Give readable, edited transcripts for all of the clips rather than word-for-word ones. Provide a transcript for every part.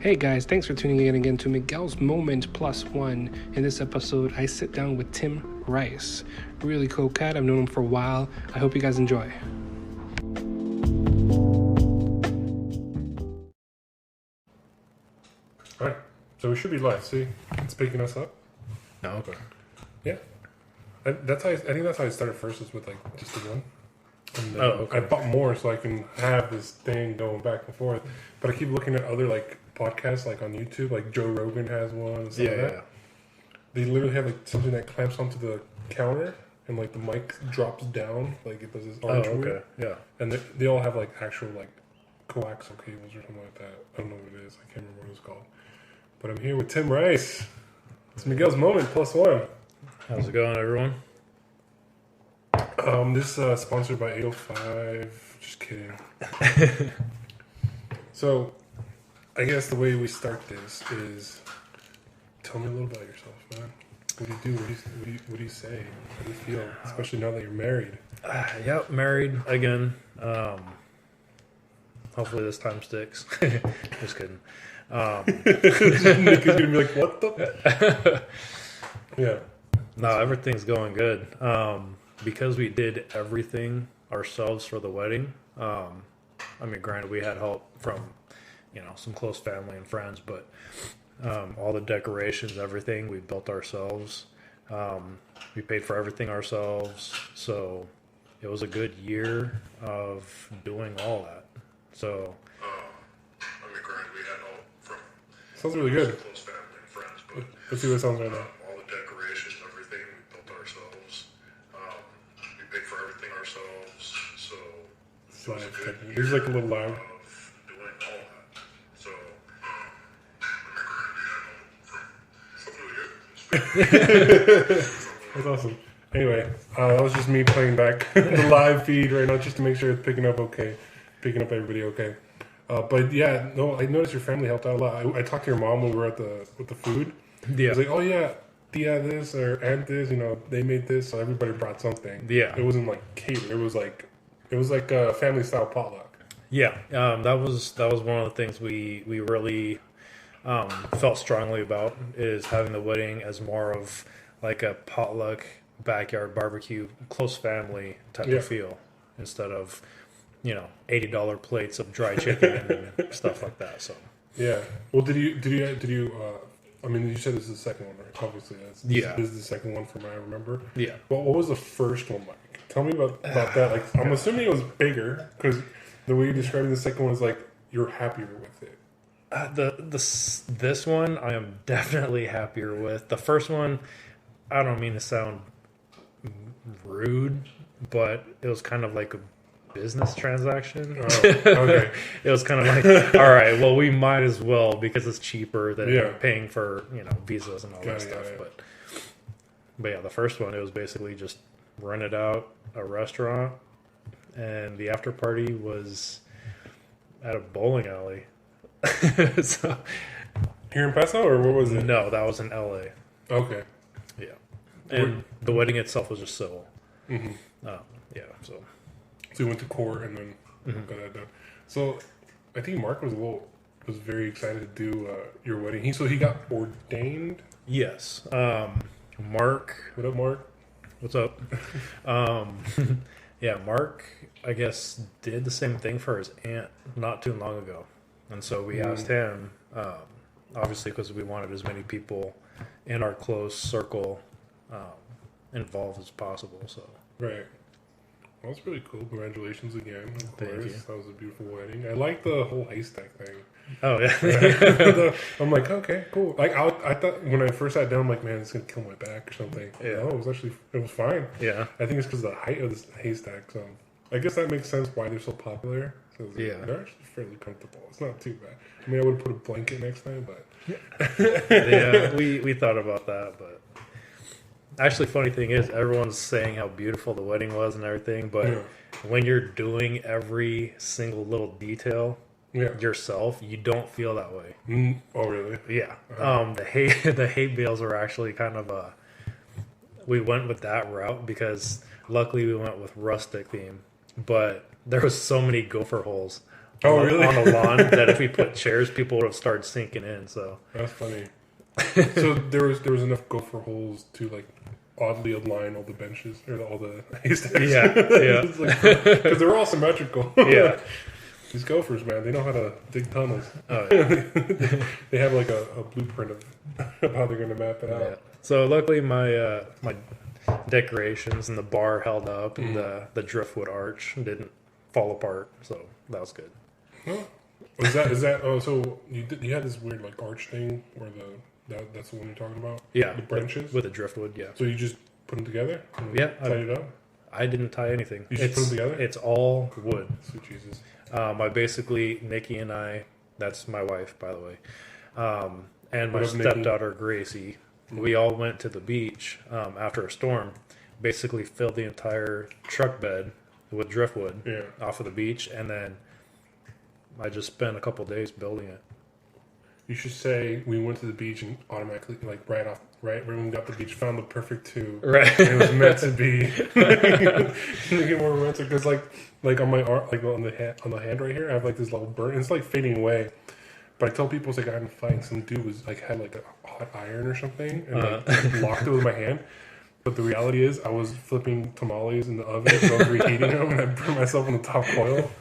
Hey guys, thanks for tuning in again to Miguel's Moment Plus One. In this episode, I sit down with Tim Rice. Really cool cat. I've known him for a while. I hope you guys enjoy. Alright, so we should be live. See, it's picking us up. Oh, okay. Yeah, I think that's how I started first, is with like just the one. And then Okay. I bought more so I can have this thing going back and forth. But I keep looking at other like podcasts, like on YouTube, like Joe Rogan has one. And stuff like that. They literally have like something that clamps onto the counter, and like the mic drops down, like it does this orange weird. Yeah. And they all have like actual like coaxial cables or something like that. I don't know what it is. I can't remember what it's called. But I'm here with Tim Rice. It's Miguel's Moment Plus One. How's it going, everyone? This sponsored by 805. Just kidding. So, I guess the way we start this is, tell me a little about yourself, man. What do you do? What do you say? How do you feel? Especially now that you're married. Yep, married again. Hopefully this time sticks. Just kidding. Nick is gonna be like, what the? Yeah. No, everything's going good. Because we did everything ourselves for the wedding. I mean, granted, we had help from, some close family and friends, but all the decorations, everything, we built ourselves. We paid for everything ourselves. So it was a good year of doing all that. So, I mean, granted, we had help from Sounds really good. close family and friends, but Let's see what it sounds like now. all the decorations, everything, we built ourselves. We paid for everything ourselves, so it was a good year There's like a little loud. of doing all that. So, I mean, granted, we had help from something really good. That's awesome. Anyway, that was just me playing back the live feed right now, just to make sure it's picking up okay, picking up everybody okay. But yeah, no, I noticed your family helped out a lot. I talked to your mom when we were with the food. yeah. I was like, oh yeah, Tia this or Aunt this, they made this, so everybody brought something. Yeah. It wasn't like catered. It was like a family style potluck. Yeah, that was one of the things we really felt strongly about, is having the wedding as more of like a potluck, backyard barbecue, close family type Yeah. of feel, instead of $80 plates of dry chicken and stuff like that. So Yeah. Well, did you? I mean, you said this is the second one, right? Obviously, Yeah. This is the second one from what I remember. yeah, Well, what was the first one like? Tell me about that. Like, I'm assuming it was bigger, because the way you described the second one is like you're happier with it. this one I am definitely happier with. The first one, I don't mean to sound rude, but it was kind of like a business transaction. Oh, okay. It was kind of like, all right, well, we might as well, because it's cheaper than Yeah. paying for visas and all Got that it, stuff. got it. But yeah, the first one, it was basically just rented out a restaurant, and the after party was at a bowling alley. So Here in Paso, or what was it? no, that was in LA. Okay. Yeah, and the wedding itself was just civil. Mm-hmm. Yeah, so So you went to court and then Mm-hmm. got that done. So I think Mark was very excited to do your wedding. He got ordained. yes, Mark. What up, Mark? What's up? Yeah, Mark, I guess, did the same thing for his aunt not too long ago. And so we asked him, obviously because we wanted as many people in our close circle involved as possible. So Right. Well, that's really cool. Congratulations again. Of Thank course. you. That was a beautiful wedding. I like the whole haystack thing. oh yeah, I'm like, okay, cool. Like I thought when I first sat down, I'm like, man, it's gonna kill my back or something. Yeah. No, it was fine. yeah, I think it's because of the height of this haystack. So I guess that makes sense why they're so popular. So Yeah. they're actually fairly comfortable. It's not too bad. I mean, I would have put a blanket next time, but yeah. We thought about that, but actually, funny thing is, everyone's saying how beautiful the wedding was and everything, but Yeah. when you're doing every single little detail yeah. yourself, you don't feel that way. Oh, really? Yeah. The hay bales were actually kind of we went with that route because luckily we went with rustic theme, but there was so many gopher holes Oh, really? On the lawn that if we put chairs, people would have started sinking in. So That's funny. So there was enough gopher holes to like oddly align all the benches or all the haystacks. Yeah, Because they're all symmetrical. Yeah. These gophers, man, they know how to dig tunnels. Oh, yeah. They have like a blueprint of how they're going to map it out. Yeah. So luckily, my my decorations and the bar held up, and the driftwood arch didn't fall apart. So that was good. Huh? Is that? Oh, so you had this weird like arch thing where that's the one you're talking about? Yeah, The branches with the driftwood. Yeah. So you just put them together? And Yeah, tied it up? I didn't tie anything. You just put them together? It's all wood. Sweet Jesus. I basically, Nikki and I, that's my wife, by the way, and my What up, Nikki? stepdaughter, Gracie, we all went to the beach after a storm, basically filled the entire truck bed with driftwood off of the beach, and then I just spent a couple days building it. You should say we went to the beach and automatically, like right when we got the beach, found the perfect two. Right. And it was meant to be. Make it more romantic because, like on my arm, like on the hand right here, I have like this little burn. It's like fading away. But I tell people it's like I got in a fight and some dude was like had like a hot iron or something and like locked it with my hand. But the reality is, I was flipping tamales in the oven, so I was reheating them, and I burned myself on the top coil.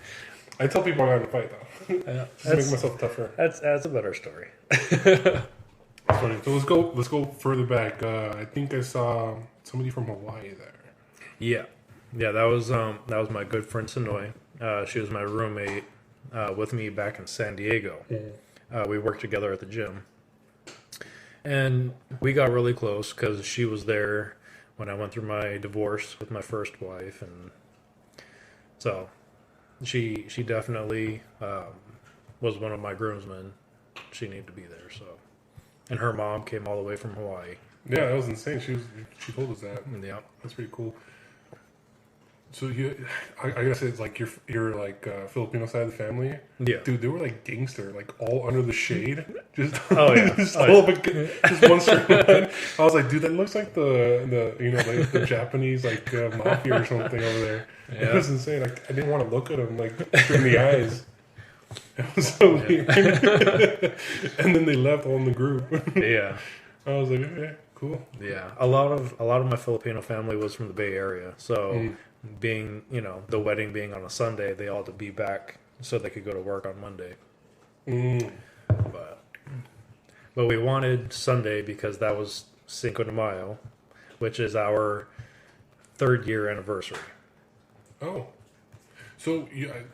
I tell people I got in a fight though. Yeah, Just to make myself tougher. That's a better story. That's funny. So let's go further back. I think I saw somebody from Hawaii there. Yeah, that was my good friend Sonoy. She was my roommate with me back in San Diego. We worked together at the gym, and we got really close because she was there when I went through my divorce with my first wife, and so she definitely was one of my groomsmen. She needed to be there, so. And her mom came all the way from Hawaii. Yeah, that was insane. She told us that. Yeah, That's pretty cool. So I gotta say, it's like you're like Filipino side of the family. Yeah. Dude, they were like gangster, like all under the shade. Just just one straight line. I was like, dude, that looks like the like the Japanese like mafia or something over there. Yeah. It was insane. Like I didn't want to look at them like in the eyes. It was so weird. And then they left all in the group. Yeah. I was like, okay, cool. Yeah. A lot of my Filipino family was from the Bay Area, so being the wedding being on a Sunday, they all had to be back so they could go to work on Monday. But we wanted Sunday because that was Cinco de Mayo, which is our 3rd year anniversary. Oh, so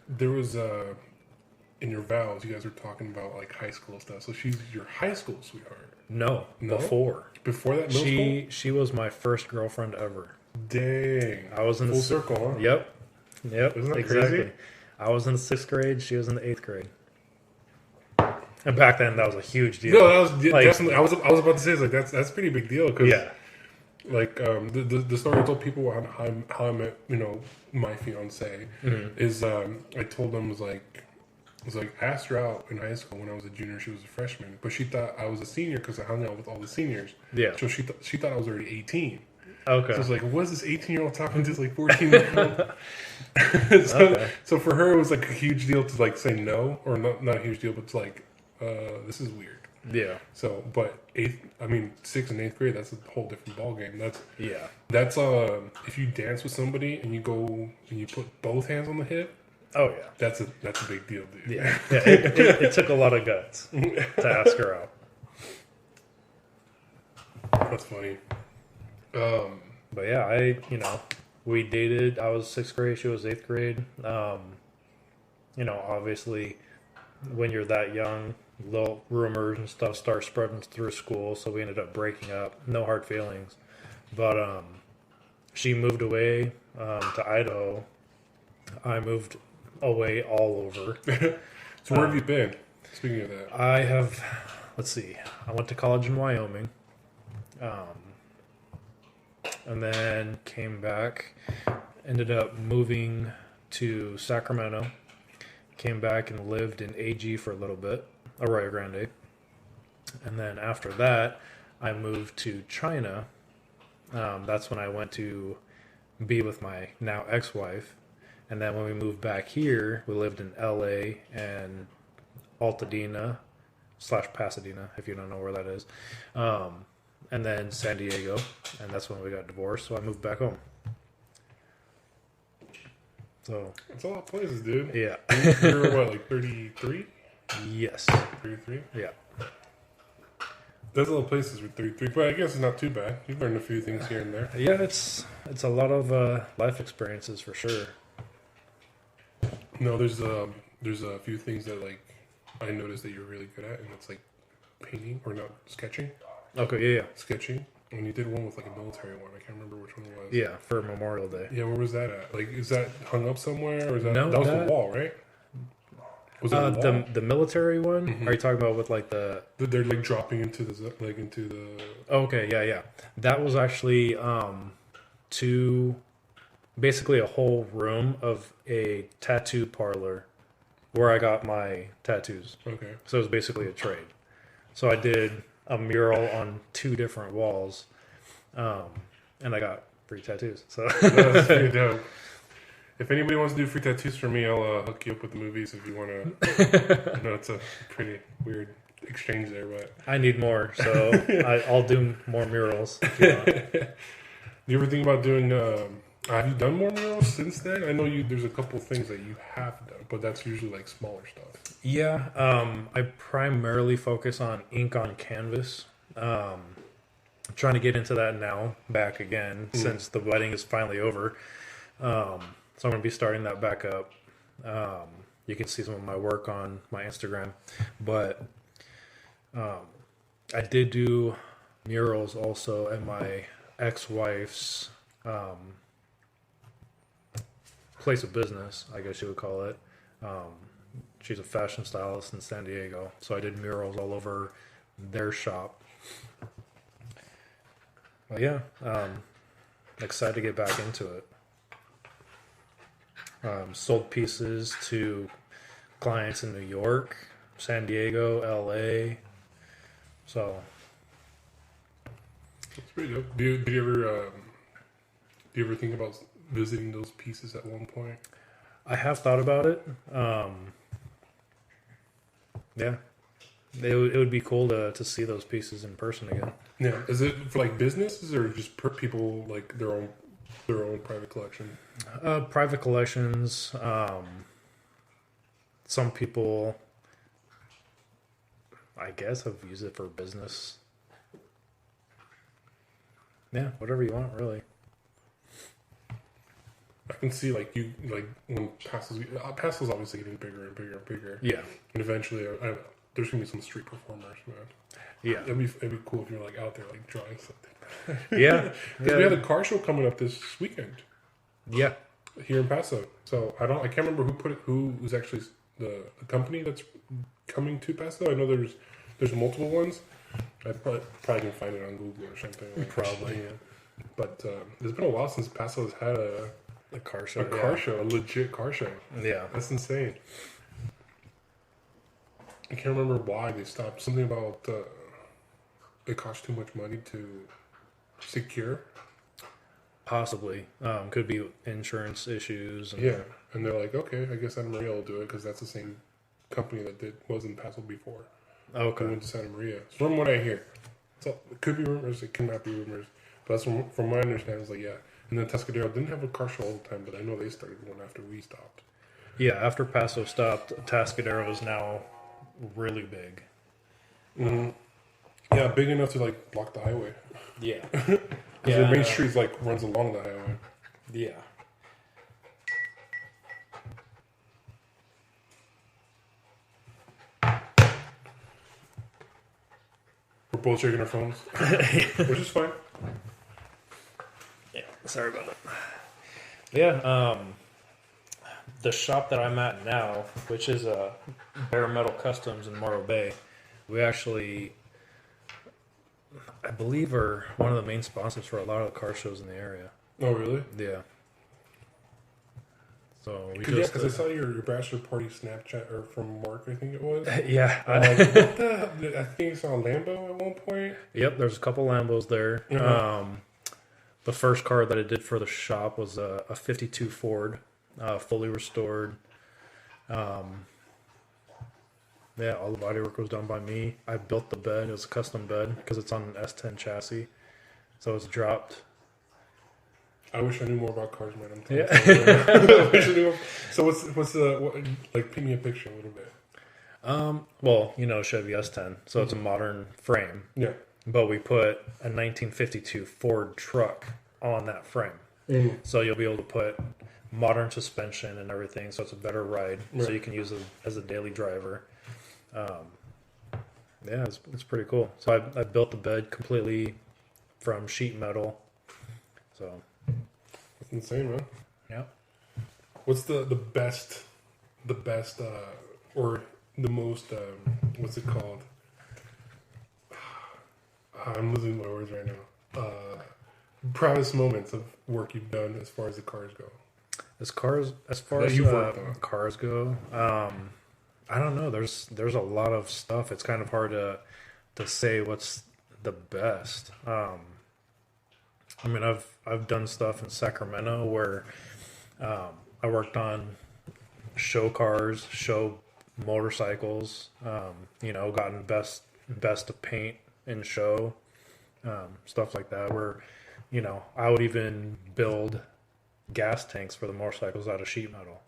there was in your vows, you guys were talking about like high school stuff. So she's your high school sweetheart. No, before that middle school. She was my first girlfriend ever. Dang, I was in full circle, huh? Yep, Isn't that exactly. crazy? I was in the 6th grade. She was in the 8th grade. And back then, that was a huge deal. No, that was definitely. I was about to say, like that's a pretty big deal because like the story I told people on how I met my fiance is I told them was like I asked her out in high school when I was a junior. She was a freshman, but she thought I was a senior because I hung out with all the seniors. Yeah. So she thought I was already 18. Okay. So I was like, what is this 18-year-old talking to this like 14-year-old? So for her, it was like a huge deal to like say no, or not a huge deal, but it's like, this is weird. Yeah. So, but 6th and 8th grade, that's a whole different ballgame. That's if you dance with somebody and you go and you put both hands on the hip. Oh yeah. That's a big deal, dude. Yeah. It took a lot of guts to ask her out. That's funny. But yeah, we dated. I was 6th grade. She was 8th grade. Obviously, when you're that young, little rumors and stuff start spreading through school. So we ended up breaking up. No hard feelings. But she moved away to Idaho. I moved away all over. So where have you been? Speaking of that, I have. Let's see. I went to college in Wyoming. And then came back, ended up moving to Sacramento, came back and lived in AG for a little bit, Arroyo Grande. And then after that, I moved to China. That's when I went to be with my now ex-wife. And then when we moved back here, we lived in LA and Altadena / Pasadena, if you don't know where that is. And then San Diego. And that's when we got divorced. So I moved back home. So It's a lot of places, dude. yeah. You're what, like 33? Yes. 33? Yeah. There's a lot of places with 33, but I guess it's not too bad. You've learned a few things here and there. Yeah, it's a lot of life experiences for sure. No, there's a few things that like I noticed that you're really good at, and it's like painting or not sketching. Okay, yeah. Sketching. And you did one with like a military one. I can't remember which one it was. Yeah, for Memorial Day. Yeah, where was that at? Like, is that hung up somewhere, or is that No, that was that- the wall, right? Was that the wall? The military one? Are you talking about with like the... They're like dropping into the Okay, yeah. That was actually basically a whole room of a tattoo parlor where I got my tattoos. Okay. So it was basically a trade. So I did a mural on 2 different walls, and I got free tattoos. So That's pretty dope. If anybody wants to do free tattoos for me, I'll hook you up with the movies if you want to. I know it's a pretty weird exchange there, but I need more, so I'll do more murals. If you want. do you ever think about doing? Have you done more murals since then? I know there's a couple of things that you have done, but that's usually like smaller stuff. Yeah, I primarily focus on ink on canvas. Trying to get into that now, back again, since the wedding is finally over. So I'm going to be starting that back up. You can see some of my work on my Instagram. But I did do murals also at my ex-wife's place of business, I guess you would call it. She's a fashion stylist in San Diego. So I did murals all over their shop. Well, yeah, excited to get back into it. Sold pieces to clients in New York, San Diego, LA. So That's pretty dope. Do you ever think about visiting those pieces at one point? I have thought about it. Yeah, it would be cool to see those pieces in person again. Yeah. Is it for like businesses or just per people like their own private collection? Private collections. Some people, I guess, have used it for business. Yeah, whatever you want, really. I can see like when Pastel's obviously getting bigger and bigger and bigger. Yeah, And eventually, there's gonna be some street performers, man. yeah, It'd be cool if you're like out there like drawing something. yeah. Because we have a car show coming up this weekend Yeah. here in Paso. So I can't remember who was actually the company that's coming to Paso. I know there's multiple ones. I probably can find it on Google or something. Like Probably. that. But it's been a while since Paso has had A car show. a legit car show. Yeah. That's insane. I can't remember why they stopped. Something about it cost too much money to secure. Possibly. Could be insurance issues. And, Yeah, and they're like, okay, I guess Santa Maria will do it because that's the same company that was in Paso before. They Okay. went to Santa Maria. So from what I hear, so it could be rumors, it cannot be rumors, but that's from my understanding. It's like, yeah. And then Tascadero didn't have a car show all the time, but I know they started one after we stopped. Yeah, after Paso stopped, Tascadero is now really big. Yeah, big enough to like block the highway. Yeah. Because the main street like runs along the highway. Yeah. We're both checking our phones, which is fine. Yeah. Sorry about that. Yeah. The shop that I'm at now, which is Bare Metal Customs in Morro Bay, we actually, I believe, are one of the main sponsors for a lot of the car shows in the area. Oh, really? Yeah. So we Because just I saw your bachelor party Snapchat or from Mark, I think it was. yeah. What the? I think I saw a Lambo at one point. Yep, there's a couple Lambos there. Uh-huh. The first car that I did for the shop was a 52 Ford fully restored. Yeah, all the body work was done by me. I built the bed. It was a custom bed because it's on an S10 chassis. So it's dropped. I wish I knew more about cars, man. Yeah. I wish I knew more. So like, paint me a picture a little bit. Well, Chevy S10. So it's a modern frame. Yeah. But we put a 1952 Ford truck on that frame. Mm. So you'll be able to put modern suspension and everything. So it's a better ride. Right. So you can use it as a daily driver. Yeah, it's pretty cool. So I built the bed completely from sheet metal. So That's insane, man. yeah. What's the best or the most what's it called? I'm losing my words right now. Proudest moments of work you've done as far as the cars go. As far That as you've worked on. cars go, I don't know. There's a lot of stuff. It's kind of hard to say what's the best. I mean, I've done stuff in Sacramento where I worked on show cars, show motorcycles. Gotten best of paint in show, stuff like that. Where I would even build gas tanks for the motorcycles out of sheet metal.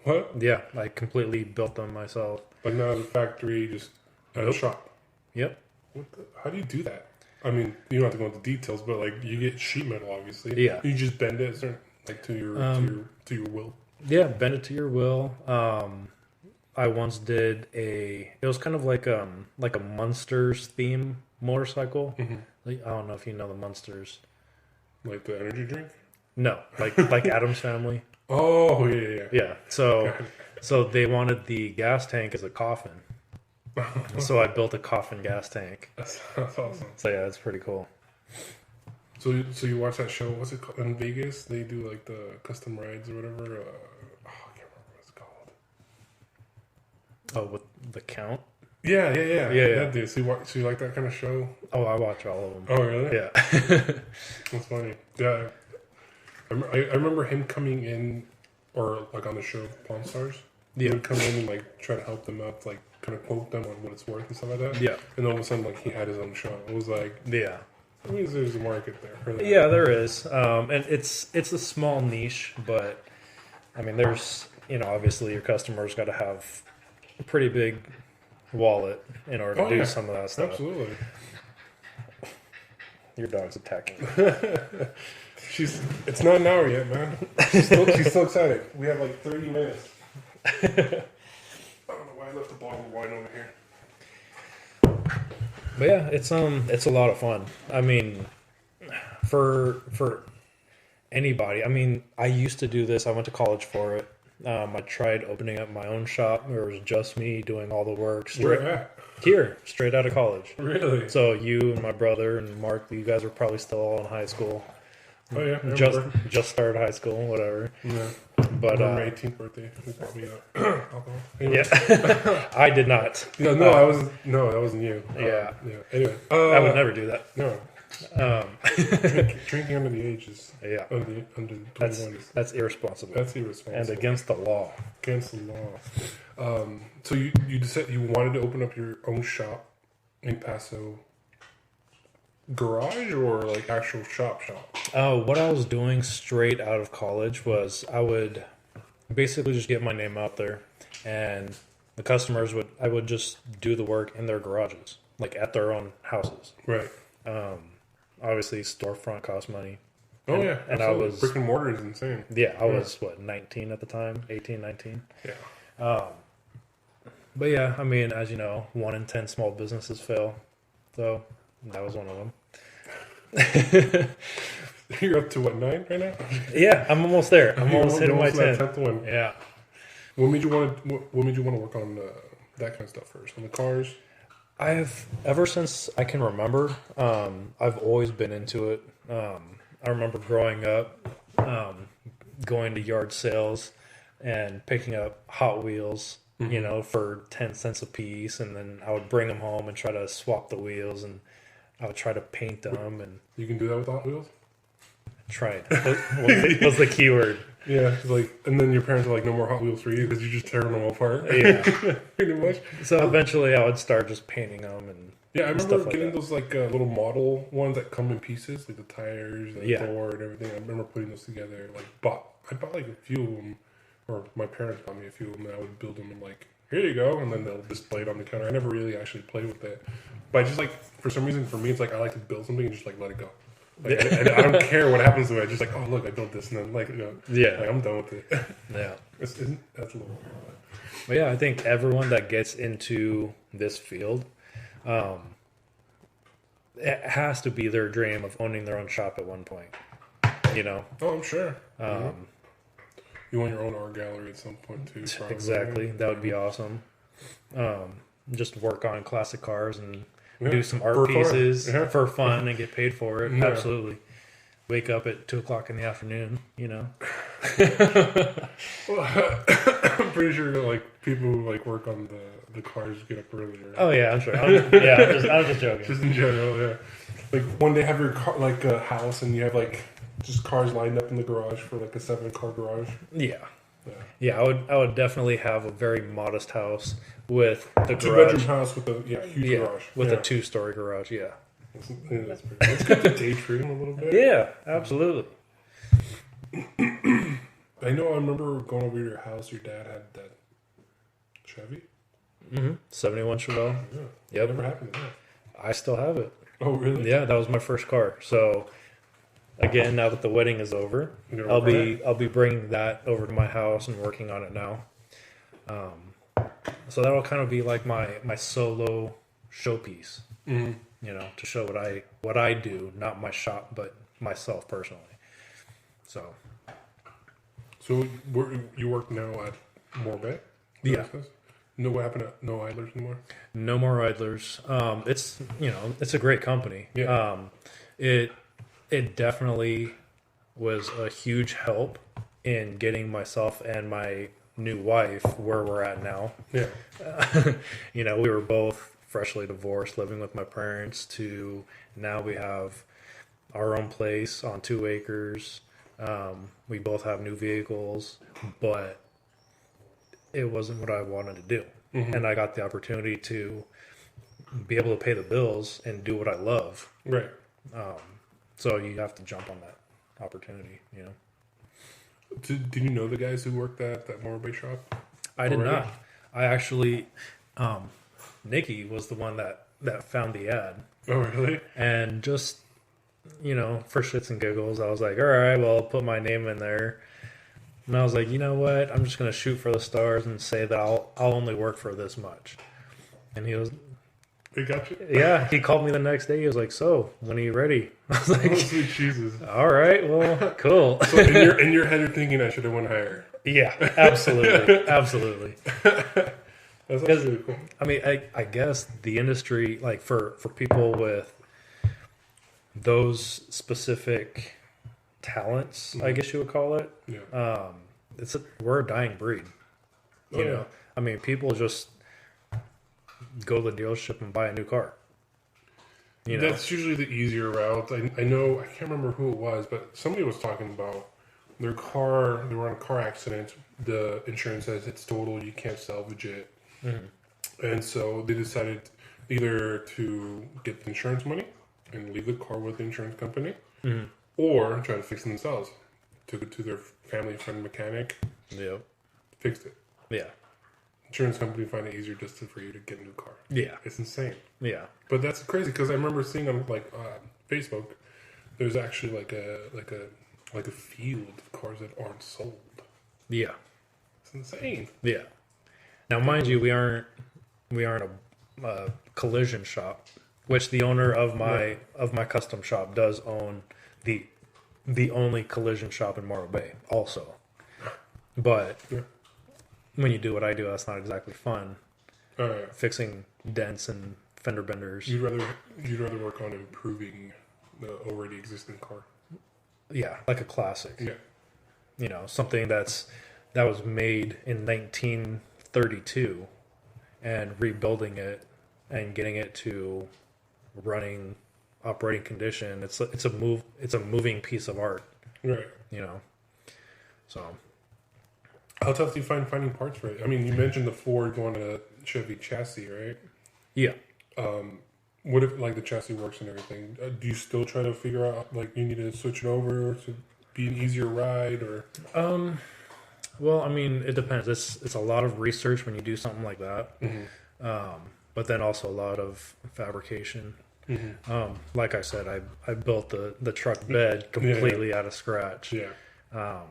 What? Yeah, I completely built them myself. But not at the factory, just at a shop. Yep. How do you do that? I mean, you don't have to go into details, but like you get sheet metal, obviously. Yeah. You just bend it, like to your will. Yeah, bend it to your will. I once did it was kind of like a Munsters theme motorcycle. Mm-hmm. Like, I don't know if you know the Munsters. Like the energy drink. No, like Adam's Family. Oh yeah. Yeah. So they wanted the gas tank as a coffin. So I built a coffin gas tank. That's awesome. So yeah, that's pretty cool. So you watch that show? What's it called in Vegas? They do like the custom rides or whatever. I can't remember what it's called. Oh, with the Count? Yeah. Yeah. So you like that kind of show? Oh, I watch all of them. Oh really? Yeah. That's funny. Yeah. I remember him coming in, or like on the show Pawn Stars. He would come in and like try to help them out, like kind of quote them on what it's worth and stuff like that. Yeah. And all of a sudden, like he had his own show. It was like, Yeah. I mean, there's a market there for that. Yeah, there is. And it's a small niche, but I mean, there's, obviously your customers got to have a pretty big wallet in order to do some of that stuff. Absolutely. Your dog's attacking. It's not an hour yet, man. She's still excited. We have like 30 minutes. I don't know why I left the bottle of wine over here. But yeah, it's a lot of fun. I mean, for anybody. I mean, I used to do this. I went to college for it. I tried opening up my own shop. There was just me doing all the work. Straight out of college. Really? So you and my brother and Mark, you guys were probably still all in high school. Oh yeah, just started high school, whatever. Yeah. But on my 18th birthday, we bought me alcohol. Anyway. Yeah, I did not. That wasn't you. Yeah. Anyway, I would never do that. No. Drinking under the age is under 21. That's irresponsible. That's irresponsible and against the law. Against the law. So you decided you wanted to open up your own shop in Paso. Garage or like actual shop? What I was doing straight out of college was I would basically just get my name out there, and the customers I would just do the work in their garages, like at their own houses. Right. Obviously, storefront costs money. Oh yeah, and absolutely. I was brick and mortar is insane. Yeah, I was 19 at the time, 18, 19. Yeah. But yeah, I mean, as you know, 1 in 10 small businesses fail, so that was one of them. You're up to what, 9 right now? Yeah, I'm almost there. I'm almost hitting my 10. 10th one. Yeah. What made you want to work on that kind of stuff first? On the cars? Ever since I can remember, I've always been into it. I remember growing up, going to yard sales and picking up Hot Wheels, for 10 cents a piece, and then I would bring them home and try to swap the wheels, and I would try to paint them. And you can do that with Hot Wheels? Tried. What's the keyword? Yeah, it's like, and then your parents are like, no more Hot Wheels for you because you just tear them all apart. Yeah. Pretty much. So eventually I would start just painting them and Yeah, I remember like getting that. those like little model ones that come in pieces, like the tires, the Yeah. door, and everything. I remember putting those together. I bought like a few of them, or my parents bought me a few of them, and I would build them and like, here you go, and then they'll display it on the counter. I never really actually played with it, but I just like, for some reason, for me, it's like I like to build something and just like let it go. Like, I don't care what happens to it. I just like, oh look, I built this, and then like, Yeah. like, I'm done with it. Yeah. That's a little weird. But yeah, I think everyone that gets into this field, it has to be their dream of owning their own shop at one point. You know? Oh, I'm sure. You want your own art gallery at some point too. Probably. Exactly. That would be awesome. Just work on classic cars and do some art pieces for fun and get paid for it. Yeah. Absolutely. Wake up at 2:00 in the afternoon, you know? Well, I'm pretty sure that like people who like work on the cars get up earlier. Oh yeah, I'm sure. I'm just joking. Just in general, yeah. Like one day have your car, like a house and you have like just cars lined up in the garage for like a 7-car garage. Yeah. Yeah, I would definitely have a very modest house with the garage. 2-bedroom house with a huge garage. With a 2-story garage, yeah. That's pretty good. It's good to daydream a little bit. Yeah, absolutely. I know I remember going over to your house, your dad had that Chevy? 71 Chevelle. Yeah. Yep. Whatever happened to that? I still have it. Oh, really? Yeah, that was my first car. So again, now that the wedding is over, I'll be bringing that over to my house and working on it now. So that'll kind of be like my solo showpiece. Mm-hmm. You know, to show what I do, not my shop, but myself personally. So you work now at Morbet? Yeah. No, what happened at No Idlers anymore? No more idlers. It's a great company. Yeah. It definitely was a huge help in getting myself and my new wife where we're at now. Yeah. We were both freshly divorced, living with my parents, to now we have our own place on 2 acres. We both have new vehicles, but it wasn't what I wanted to do. Mm-hmm. And I got the opportunity to be able to pay the bills and do what I love. Right. So you have to jump on that opportunity, you know. Did you know the guys who worked at that Morbet shop? I did not. I actually, Nikki was the one that found the ad. Oh, really? And just, for shits and giggles, I was like, all right, well, I'll put my name in there. And I was like, you know what? I'm just going to shoot for the stars and say that I'll only work for this much. And he was... They got you? Yeah, he called me the next day. He was like, so, when are you ready? I was like... Oh, sweet Jesus. All right, well, cool. So in your head, you're thinking I should have went higher. Yeah, absolutely. Absolutely. That's actually really cool. I mean, I guess the industry, like for people with those specific talents, I guess you would call it. Yeah. We're a dying breed. You know, I mean, people just go to the dealership and buy a new car. That's usually the easier route. I know, I can't remember who it was, but somebody was talking about their car. They were in a car accident. The insurance says it's total. You can't salvage it. Mm-hmm. And so they decided either to get the insurance money and leave the car with the insurance company, mm-hmm. or try to fix it themselves. Took it to their family friend mechanic. Yep. Fixed it. Yeah. Insurance company find it easier just for you to get a new car. Yeah. It's insane. Yeah. But that's crazy because I remember seeing on Facebook, there's actually like a field of cars that aren't sold. Yeah. It's insane. Yeah. Now, mind you, we aren't a collision shop, which the owner of my custom shop does own the only collision shop in Morro Bay also. But when you do what I do, that's not exactly fun. Fixing dents and fender benders. You'd rather work on improving the already existing car. Yeah, like a classic. Yeah. Something that was made in 1932 and rebuilding it and getting it to operating condition. It's a moving piece of art. Right. you know. So How tough do you find finding parts for it? I mean, you mentioned the Ford going to Chevy chassis, right? yeah. What if like the chassis works and everything? Do you still try to figure out like you need to switch it over to be an easier ride or? Well, I mean, it depends. It's a lot of research when you do something like that, but then also a lot of fabrication. Like I said, I built the truck bed completely out of scratch. Yeah.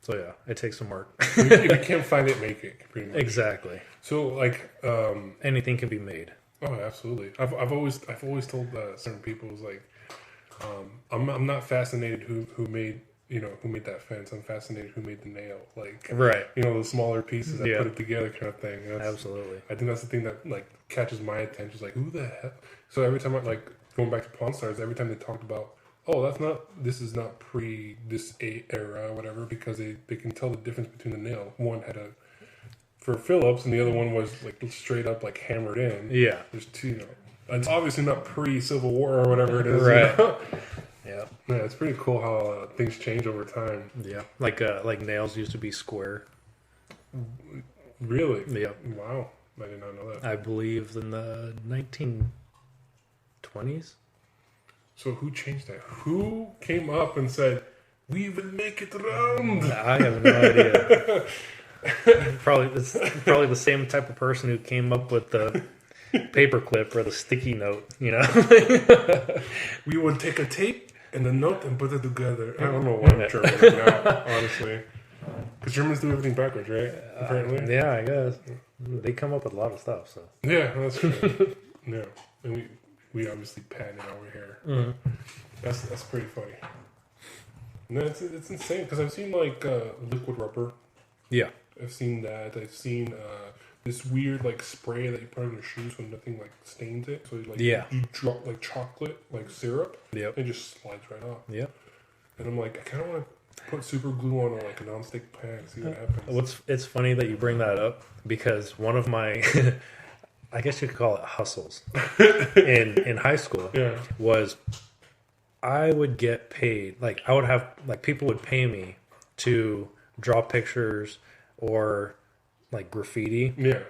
So yeah, it takes some work. If you can't find it, make it. Pretty much. Exactly. So like, Anything can be made. oh, absolutely. I've always told certain people is like, I'm not fascinated who made that fence. I'm fascinated who made the nail. Like, Right. those smaller pieces that Yeah. put it together, kind of thing. Absolutely. I think that's the thing that like catches my attention. Is like, who the hell? So every time I like going back to Pawn Stars, every time they talked about, oh, this is not pre this era or whatever, because they can tell the difference between the nail. One had for Phillips, and the other one was like straight up like hammered in. Yeah. There's two. It's obviously not pre Civil War or whatever it is. Right. Yeah. Yeah, it's pretty cool how things change over time. Yeah. Like nails used to be square. Really? Yeah. Wow, I did not know that. I believe in the 1920s. So who changed that? Who came up and said, "We will make it round"? I have no idea. Probably the same type of person who came up with the paperclip or the sticky note. We would take a tape and a note and put it together. I don't know why I'm German right now, honestly. Because Germans do everything backwards, right? Apparently. Yeah, I guess they come up with a lot of stuff. So Yeah, that's true. Yeah, and we obviously pan it over here. That's pretty funny. No, it's insane because I've seen like liquid rubber. yeah, I've seen that. I've seen this weird like spray that you put on your shoes when nothing like stains it. So like Yeah. you drop like chocolate like syrup. Yep. And it just slides right off. yeah. And I'm like, I kind of want to put super glue on like a non-stick pan and see what happens. It's funny that you bring that up because one of my I guess you could call it hustles in high school Yeah. was I would get paid, like I would have, like people would pay me to draw pictures or like graffiti, Yeah.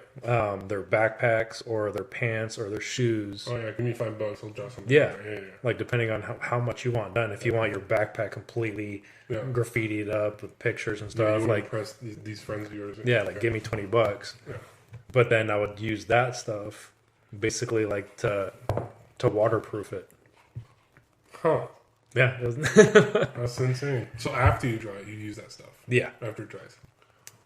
their backpacks or their pants or their shoes. Oh yeah, give me $5. I'll draw something. Yeah. Yeah. Like depending on how much you want done. If you want your backpack completely Yeah. graffitied up with pictures and Yeah, stuff, you like impress these friends of yours. yeah, like give me $20. Yeah. But then I would use that stuff basically like to waterproof it. Huh. Yeah. It was That's insane. So after you dry it, you use that stuff. yeah. After it dries.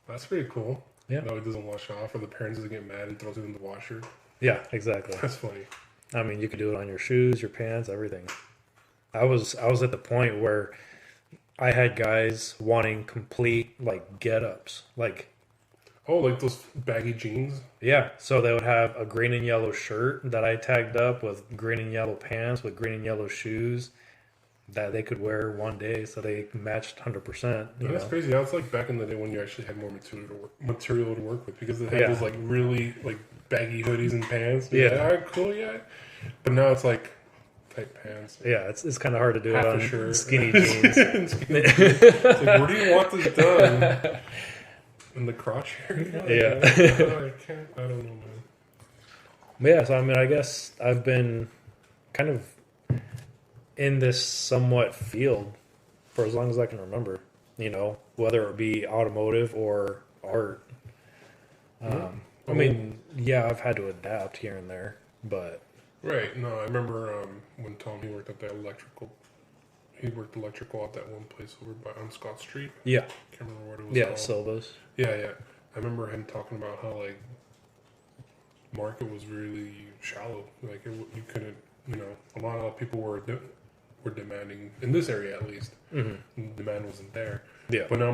That's pretty cool. Yeah. That way it doesn't wash off, or the parents doesn't get mad and throws it in the washer. Yeah, exactly. That's funny. I mean, you could do it on your shoes, your pants, everything. I was at the point where I had guys wanting complete like get-ups. Like Oh, like those baggy jeans? yeah, so they would have a green and yellow shirt that I tagged up with green and yellow pants with green and yellow shoes that they could wear one day, so they matched 100%. That's crazy. That was like back in the day when you actually had more material to work with, because they had Yeah. those like really like baggy hoodies and pants. Yeah. All right, cool, yeah. But now it's like tight pants. Yeah, it's kind of hard to do Half it a on shirt. skinny jeans. It's like, where do you want this done? In the crotch area? Yeah. I can't. I don't know, man. But yeah, so I mean, I guess I've been kind of in this somewhat field for as long as I can remember, whether it be automotive or art. I mean, yeah, I've had to adapt here and there, but Right. No, I remember when Tom, he worked at that electrical. He worked electrical at that one place over on Scott Street. yeah, Can't remember what it was yeah, called. Silvas. Yeah. I remember him talking about how like market was really shallow. Like you couldn't, a lot of people were demanding in this area at least. Mm-hmm. Demand wasn't there. Yeah, But now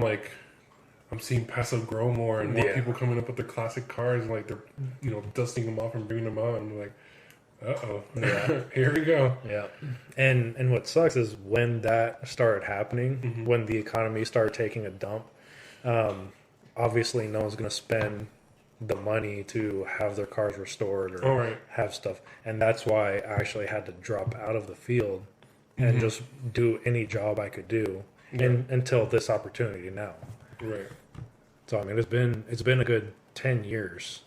I'm seeing Paso grow more and more Yeah. people coming up with their classic cars and like they're dusting them off and bringing them on. I'm like, Yeah. here we go. yeah. And what sucks is when that started happening, when the economy started taking a dump, obviously no one's going to spend the money to have their cars restored or All right. have stuff. And that's why I actually had to drop out of the field and just do any job I could do until this opportunity now. Right. So I mean, it's been a good 10 years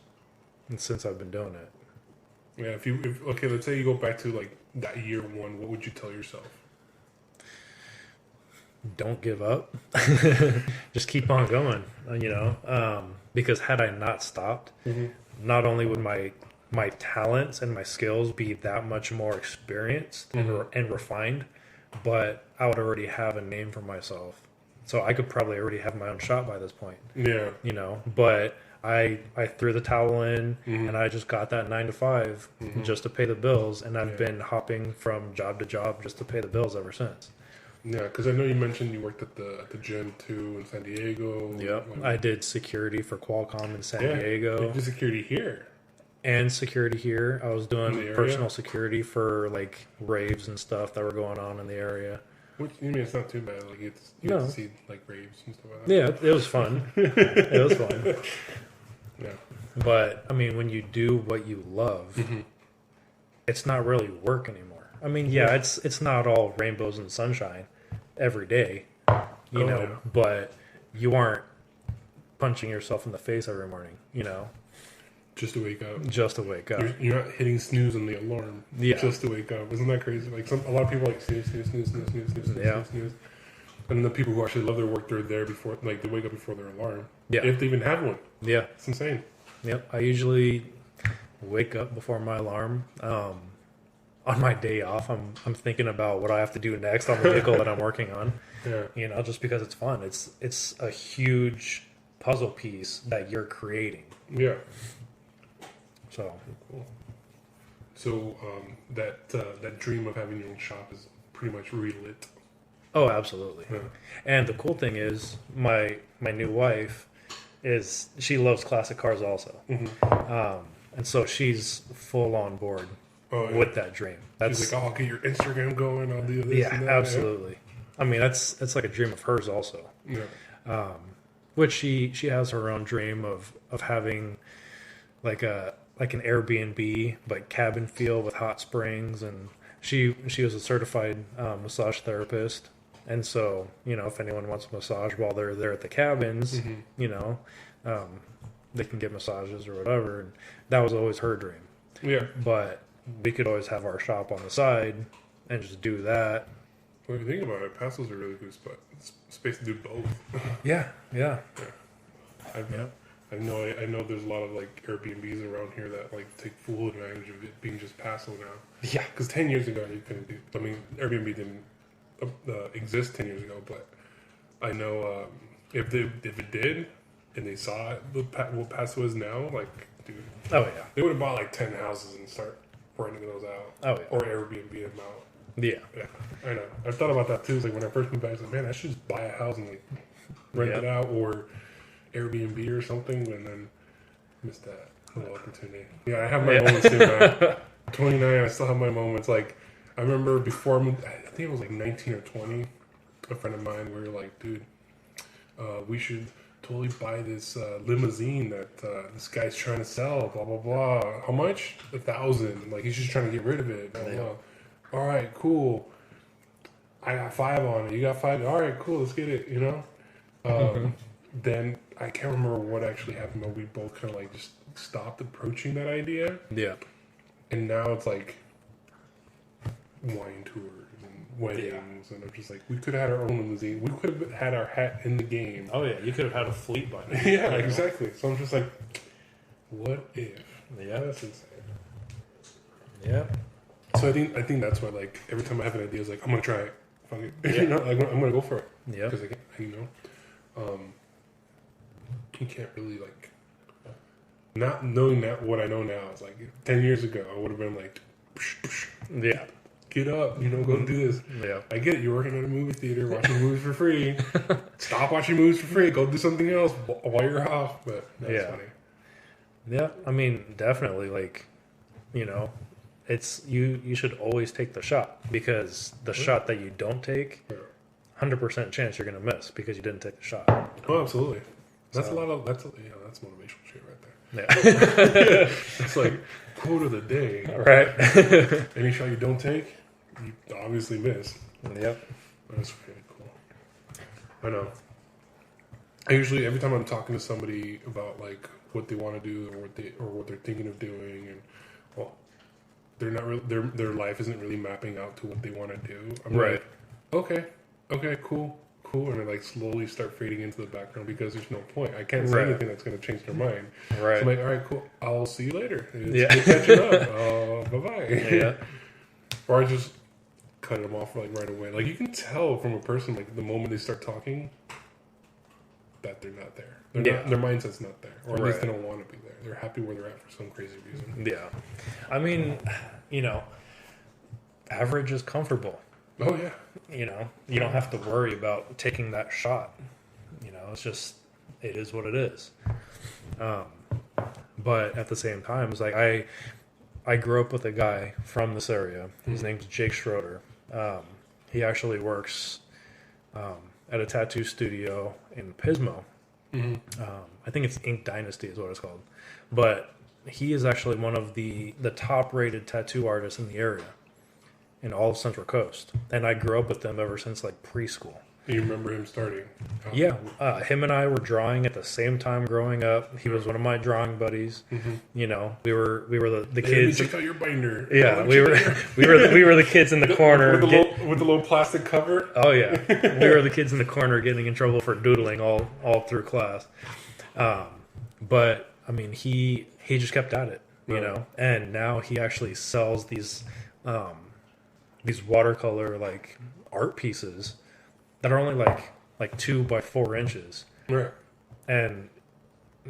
since I've been doing it. Yeah. Okay, let's say you go back to like that year one. What would you tell yourself? Don't give up. Just keep on going. Because had I not stopped, not only would my talents and my skills be that much more experienced and refined, but I would already have a name for myself. So I could probably already have my own shop by this point. Yeah. But I threw the towel in and I just got that 9 to 5 just to pay the bills. And I've been hopping from job to job just to pay the bills ever since. Yeah, because I know you mentioned you worked at the gym too in San Diego. Yep. I did security for Qualcomm in San Diego. You did security here. And security here. I was doing personal security for like raves and stuff that were going on in the area. Which, I mean, it's not too bad. Like you get to see like raves and stuff like that. Yeah, it was fun. It was fun. Yeah. But I mean, when you do what you love, it's not really work anymore. I mean, yeah, it's not all rainbows and sunshine every day, you know, but you aren't punching yourself in the face every morning, Just to wake up. Just to wake up. You're not hitting snooze on the alarm. Yeah. Just to wake up. Isn't that crazy? Like a lot of people like snooze. And the people who actually love their work, they're there before, like they wake up before their alarm. Yeah. If they even have one. Yeah. It's insane. Yep. I usually wake up before my alarm. On my day off, I'm thinking about what I have to do next on the vehicle that I'm working on. Yeah. Just because it's fun. It's a huge puzzle piece that you're creating. Yeah. So cool. So that dream of having your own shop is pretty much relit. Oh, absolutely. Yeah. And the cool thing is, my new wife she loves classic cars also, and so she's full on board with that dream. She's like, "Oh, I'll get your Instagram going. I'll do this." Yeah, and that. absolutely. I mean, that's like a dream of hers also. Yeah. Which she has her own dream of having like an Airbnb, like cabin feel with hot springs, and she was a certified massage therapist, and so if anyone wants a massage while they're there at the cabins, they can get massages or whatever, and that was always her dream. Yeah. But we could always have our shop on the side and just do that. Well, if you think about it, Paso's a really good spot. It's space to do both. Yeah. I know there's a lot of like Airbnbs around here that like take full advantage of it being just Paso now. Yeah. Because 10 years ago you couldn't do. I mean, Airbnb didn't exist 10 years ago, but I know if it did and they saw what Paso is now, like, dude, they would have bought like 10 houses and start renting those out. Or Airbnb them out. Yeah, I know. I've thought about that too. It's like when I first moved back, I was like, man, I should just buy a house and like rent it out or Airbnb or something, and then missed that little opportunity. Yeah, I have my moments too, man. 29, I still have my moments. Like, I remember before I moved, I think it was like 19 or 20, a friend of mine, we were like, dude, we should totally buy this limousine that this guy's trying to sell, blah, blah, blah. How much? $1,000. Like, he's just trying to get rid of it. Blah, blah, blah. All right, cool. I got 5 on it. You got 5? All right, cool. Let's get it, Then I can't remember what actually happened, but we both kind of like just stopped approaching that idea. Yeah. And now it's like wine tours and weddings, and I'm just like, we could have had our own limousine. We could have had our hat in the game. Oh yeah, you could have had a fleet by now. Yeah, exactly. So I'm just like, what if? Yeah, that's insane. Yeah. So I think that's why, like, every time I have an idea, it's like, I'm gonna try it. Fuck it. I'm gonna go for it. Yeah. Because you can't really like, not knowing that what I know now. It's like 10 years ago, I would have been like, psh, psh, yeah, get up, go do this. Yeah, I get it. You're working at a movie theater, watching movies for free. Stop watching movies for free. Go do something else while you're off. But that's funny. Yeah, I mean, definitely. Like, it's you should always take the shot, because the shot that you don't take, 100% chance you're gonna miss because you didn't take the shot. Oh, absolutely. That's that's motivational shit right there. Yeah. It's like quote of the day. Right. Any shot you don't take, you obviously miss. Yep. That's really cool. I know. I usually, every time I'm talking to somebody about like what they want to do or what they're thinking of doing, and well, they're not really, their life isn't really mapping out to what they want to do. I'm Right. like, okay, cool, and I like slowly start fading into the background because there's no point. I can't say Right. anything that's going to change their mind. Right. So I'm like, all right, cool. I'll see you later. It's Yeah. good catching up. Bye bye. Yeah. Or I just cut them off like right away. Like you can tell from a person like the moment they start talking that they're not there. Their mindset's not there, or at least they don't want to be there. They're happy where they're at for some crazy reason. Yeah. I mean, average is comfortable. Oh yeah. You don't have to worry about taking that shot. It's just, it is what it is. But at the same time, it's like I grew up with a guy from this area. His name's Jake Schroeder. He actually works at a tattoo studio in Pismo. I think it's Ink Dynasty is what it's called. But he is actually one of the top-rated tattoo artists in the area, in all of Central Coast. And I grew up with them ever since like preschool. You remember him starting? Yeah, him and I were drawing at the same time growing up. He was one of my drawing buddies. We were the kids. Check out your binder. Yeah, we were the kids in the corner with the little plastic cover. Oh yeah, we were the kids in the corner getting in trouble for doodling all through class. But I mean, he just kept at it, and now he actually sells these watercolor like art pieces that are only like 2 by 4 inches, Right. and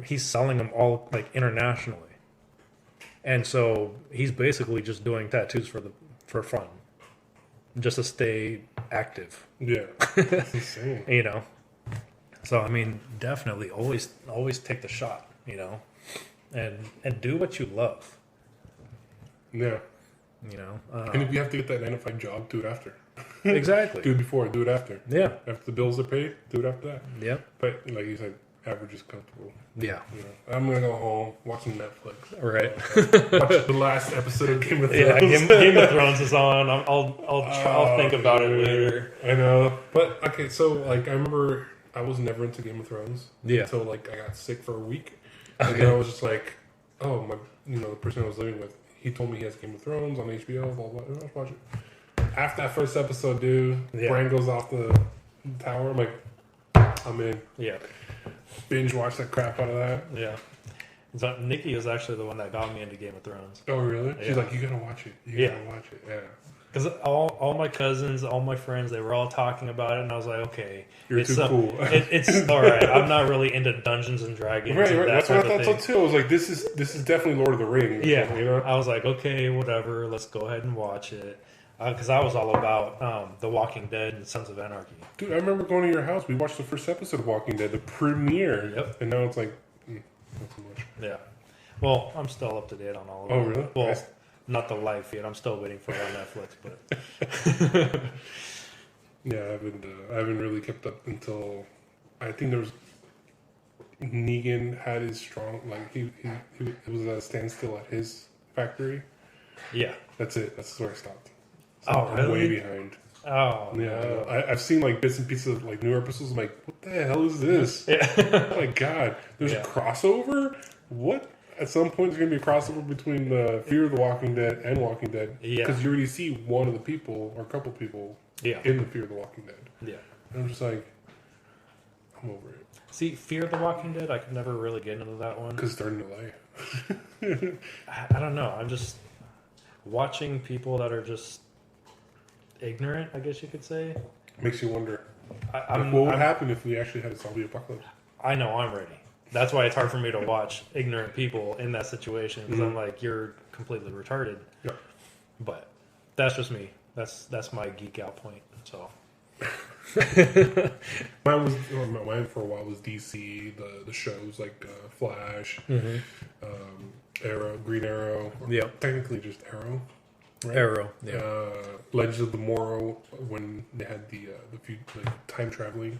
he's selling them all like internationally. And so he's basically just doing tattoos for fun, just to stay active. Yeah. That's insane. So I mean, definitely always take the shot, and do what you love. Yeah. And if you have to get that 9 to 5 job, do it after. Exactly. Do it before, do it after. Yeah. After the bills are paid, do it after that. Yeah. But like you said, average is comfortable. Yeah. I'm gonna go home, watch some Netflix. Right. Watch the last episode of Game of Thrones. Yeah. Game of Thrones is on. I'll think about it later. I know, but okay. So like, I remember I was never into Game of Thrones. Yeah. Until like I got sick for a week, and then I was just like, oh my, the person I was living with, he told me he has Game of Thrones on HBO. Blah blah. And I was watching. After that first episode, dude, Bran goes off the tower. I'm like, I'm in. Yeah. Binge watch the crap out of that. Yeah. So Nikki is actually the one that got me into Game of Thrones. Oh, really? Yeah. She's like, you gotta watch it. You gotta watch it. Yeah. Because all my cousins, all my friends, they were all talking about it, and I was like, okay, You're too cool. It's all right. I'm not really into Dungeons and Dragons. Right. And That's what I thought so too. I was like, this is definitely Lord of the Rings. Yeah. I was like, okay, whatever. Let's go ahead and watch it. Because I was all about The Walking Dead and Sons of Anarchy. Dude, I remember going to your house. We watched the first episode of Walking Dead, the premiere. Yep. And now it's like, not so much. Yeah. Well, I'm still up to date on all of it. Oh, really? Well, Nice. not the live feed. I'm still waiting for it on Netflix. But Yeah, I haven't really kept up until I think there was Negan had his strong he it was a standstill at his factory. yeah. That's it. That's where I stopped. So Oh, I'm really? way behind. Oh. Yeah, I've seen like bits and pieces of like newer episodes. I'm like, what the hell is this? Yeah. Oh my god, there's a crossover. What? At some point, there's gonna be a crossover between Fear of the Walking Dead and Walking Dead. Yeah. Because you already see one of the people or a couple people in the Fear of the Walking Dead. Yeah. And I'm just like, I'm over it. See, Fear of the Walking Dead, I could never really get into that one. Because it's starting to lie. I don't know. I'm just watching people that are just ignorant, I guess you could say. Makes you wonder. What what would happen if we actually had a zombie apocalypse? I know I'm ready. That's why it's hard for me to watch ignorant people in that situation because I'm like, you're completely retarded. Yeah. But that's just me. That's my geek out point. So Mine for a while was DC. The shows like Flash, Arrow, Green Arrow. Yep. Technically just Arrow. Right? Arrow. Yeah. Legends of Tomorrow when they had the time traveling.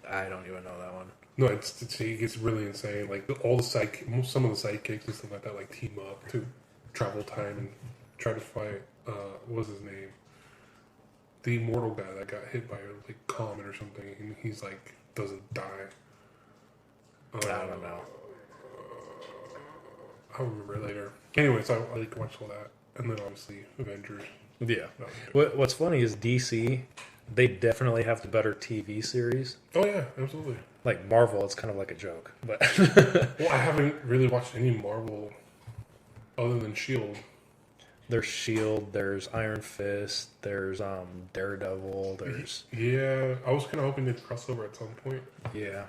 I don't even know that one. No, it gets really insane. Like all the some of the sidekicks and stuff like that, like team up to travel time and try to fight. What was his name? the immortal guy that got hit by a like comet or something, and he's like doesn't die. I don't know. I'll remember later. Anyways, I like watched all that, and then obviously Avengers. Yeah. What's funny is DC, they definitely have the better TV series. Oh yeah, absolutely. Like Marvel, it's kind of like a joke, but Well, I haven't really watched any Marvel other than Shield. there's Shield, there's Iron Fist, there's Daredevil, there's Yeah, I was kind of hoping they'd cross over at some point. yeah.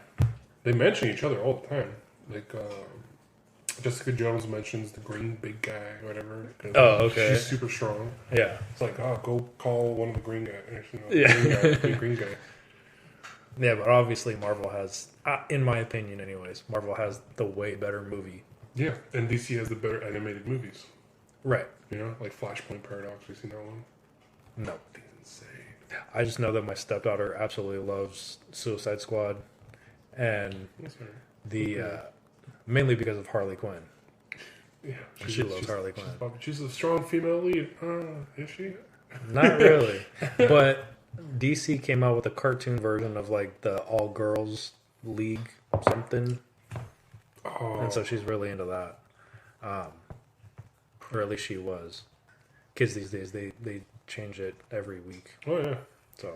They mention each other all the time. Like Jessica Jones mentions the green big guy or whatever. Oh, okay. She's super strong. Yeah. It's like, oh, go call one of the green guys. You know, Yeah. green guy. Yeah, but obviously Marvel has, in my opinion anyways, Marvel has the way better movie. Yeah, and DC has the better animated movies. Right. You know, like Flashpoint Paradox. You seen that one? No. It's insane. I just know that my stepdaughter absolutely loves Suicide Squad, and Yes, sir. the mainly because of Harley Quinn. Yeah, She loves Harley Quinn. She's a strong female lead. Is she? Not really, but DC came out with a cartoon version of like the all girls league something, Oh, and so she's really into that. Or at least she was. Kids these days they change it every week, oh yeah. so.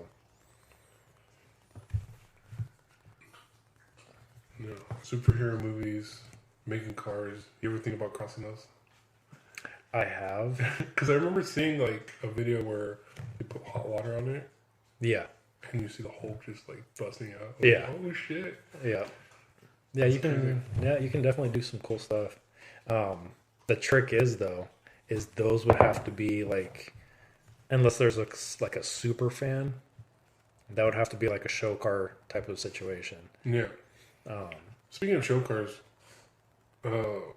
No, superhero movies, making cars. You ever think about crossing those? I have. Because I remember seeing like a video where they put hot water on it, Yeah. and you see the Hulk just like busting out. Like, Yeah. oh shit. Yeah. Yeah, you can definitely do some cool stuff. The trick is though, is those would have to be like, unless there's like a super fan, that would have to be like a show car type of situation. Yeah. Speaking of show cars, what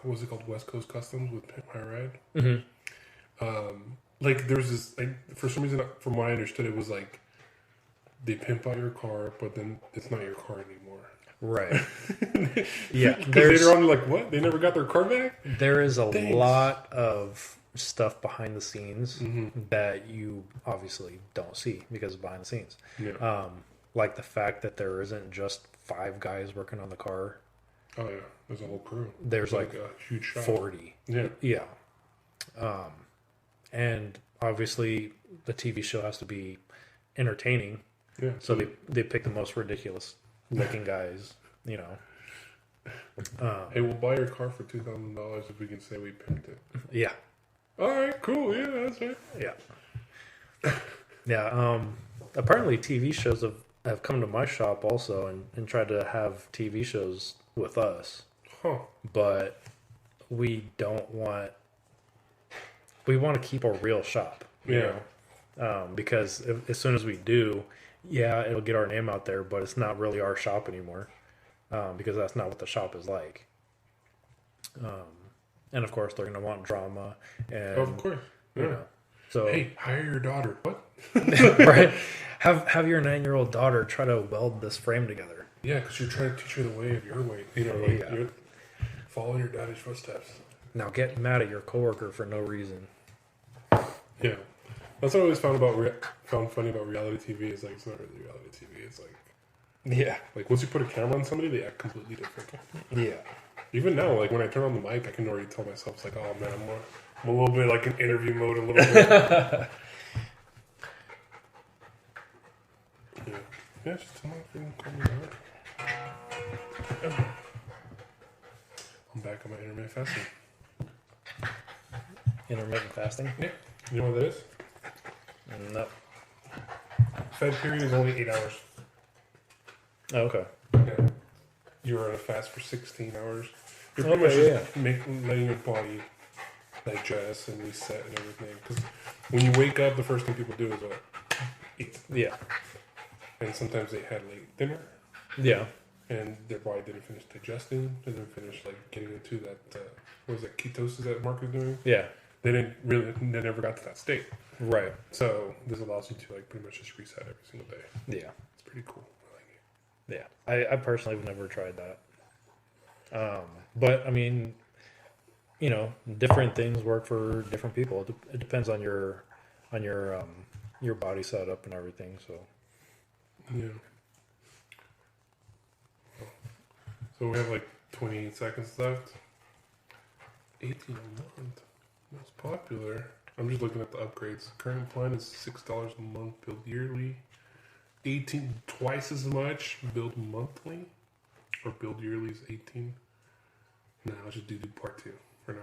was it called? West Coast Customs with Pimp My Ride. Mm-hmm. Like there's this. Like, for some reason, from what I understood, it was like they pimp out your car, but then it's not your car anymore. Right. Yeah. Because later on, like, what? They never got their car back? There is a Thanks. lot of stuff behind the scenes Mm-hmm. that you obviously don't see because of behind the scenes. Yeah. Like the fact that there isn't just 5 guys working on the car. Oh yeah, there's a whole crew. There's It's like a huge shop. 40. Yeah. Yeah. And obviously the TV show has to be entertaining. Yeah. So they pick the most ridiculous looking guys, you know. Hey, we'll buy your car for $2,000 if we can say we pimped it. Yeah. All right, cool. Yeah, that's right. Yeah. Yeah. Apparently TV shows have come to my shop also and tried to have TV shows with us. Huh. But we want to keep a real shop. You know? Because as soon as we do, yeah, it'll get our name out there, but it's not really our shop anymore, because that's not what the shop is like. And of course, they're going to want drama, and Of course. Yeah. you know, so Hey, hire your daughter. What? right, have your 9-year-old daughter try to weld this frame together. Yeah, because you're trying to teach her the way of your way. You know, like Yeah. you're following your daddy's footsteps. Now get mad at your coworker for no reason. Yeah. That's what I always found funny about reality TV is like it's not really reality TV. It's like once you put a camera on somebody, they act completely different. Yeah. Even now, like when I turn on the mic, I can already tell myself it's like, oh man, I'm a little bit like in interview mode a little bit. Yeah. Yeah, just tell my friend call me back. I'm back on my intermittent fasting. Intermittent fasting? Yeah. You know what that is? No. Fed period is only 8 hours. Oh, okay. Yeah. You're on a fast for 16 hours. You're pretty much just letting your body digest and reset and everything. Because when you wake up, the first thing people do is eat. Yeah. And sometimes they had late dinner, Yeah. and their body didn't finish digesting, didn't finish like getting into that. What was that ketosis that Mark was doing? Yeah. They never got to that state. Right. So this allows you to like pretty much just reset every single day. Yeah. It's pretty cool. I like it. Yeah. I personally have never tried that. But I mean, you know, different things work for different people. It depends on your your body set up and everything. So Yeah. So we have like 28 seconds left. 18 a month. Most popular. I'm just looking at the upgrades. Current plan is $6 a month, billed yearly. 18, twice as much, billed monthly. Or billed yearly is 18. No, I'll just do part 2 for now.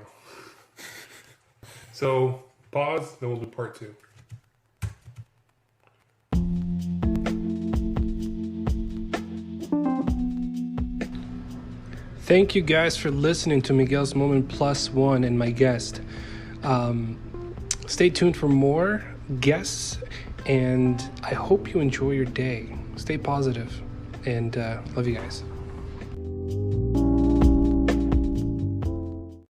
So, pause, then we'll do part 2. Thank you guys for listening to Miguel's Moment Plus One and my guest. Stay tuned for more guests, and I hope you enjoy your day. Stay positive, and love you guys.